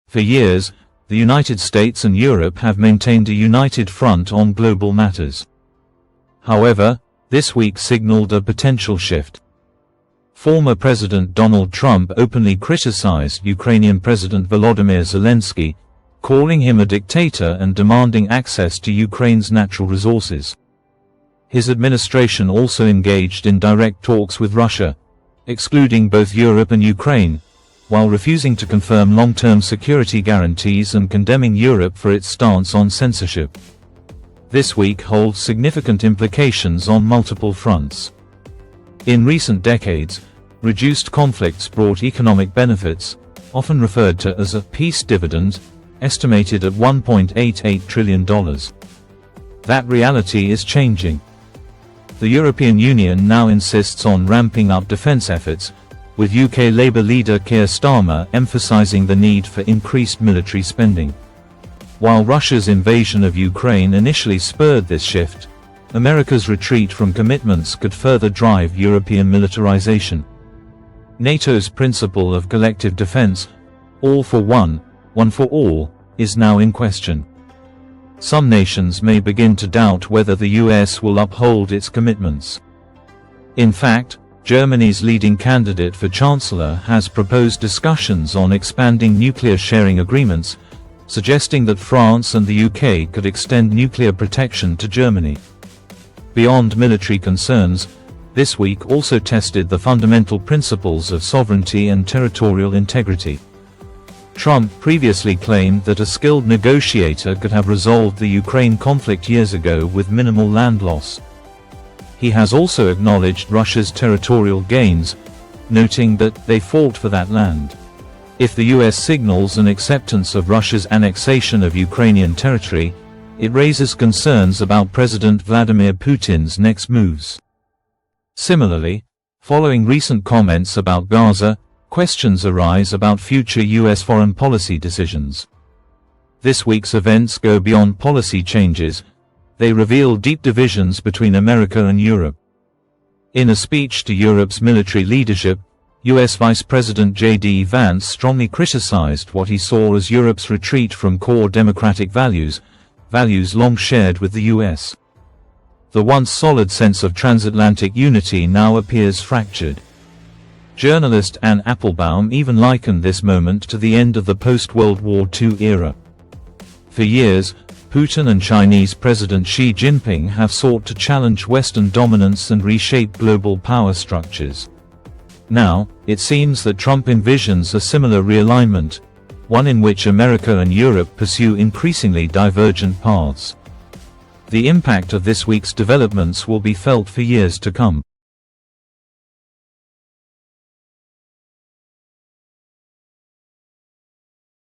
For years, the United States and Europe have maintained a united front on global matters. However, this week signaled a potential shift. Former President Donald Trump openly criticized Ukrainian President Volodymyr Zelensky, calling him a dictator and demanding access to Ukraine's natural resources. His administration also engaged in direct talks with Russia, excluding both Europe and Ukraine, while refusing to confirm long-term security guarantees and condemning Europe for its stance on censorship. This week holds significant implications on multiple fronts. In recent decades, reduced conflicts brought economic benefits, often referred to as a peace dividend, estimated at $1.88 trillion. That reality is changing. The European Union now insists on ramping up defense efforts, with UK Labour leader Keir Starmer emphasising the need for increased military spending. While Russia's invasion of Ukraine initially spurred this shift, America's retreat from commitments could further drive European militarization. NATO's principle of collective defense, all for one, one for all, is now in question. Some nations may begin to doubt whether the US will uphold its commitments. In fact, Germany's leading candidate for Chancellor has proposed discussions on expanding nuclear sharing agreements, suggesting that France and the UK could extend nuclear protection to Germany. Beyond military concerns, this week also tested the fundamental principles of sovereignty and territorial integrity. Trump previously claimed that a skilled negotiator could have resolved the Ukraine conflict years ago with minimal land loss. He has also acknowledged Russia's territorial gains, noting that they fought for that land. If the US signals an acceptance of Russia's annexation of Ukrainian territory, it raises concerns about President Vladimir Putin's next moves. Similarly, following recent comments about Gaza, questions arise about future US foreign policy decisions. This week's events go beyond policy changes. They reveal deep divisions between America and Europe. In a speech to Europe's military leadership, US Vice President J.D. Vance strongly criticized what he saw as Europe's retreat from core democratic values long shared with the US. The once solid sense of transatlantic unity now appears fractured. Journalist Anne Applebaum even likened this moment to the end of the post-World War II era. For years, Putin and Chinese President Xi Jinping have sought to challenge Western dominance and reshape global power structures. Now, it seems that Trump envisions a similar realignment, one in which America and Europe pursue increasingly divergent paths. The impact of this week's developments will be felt for years to come.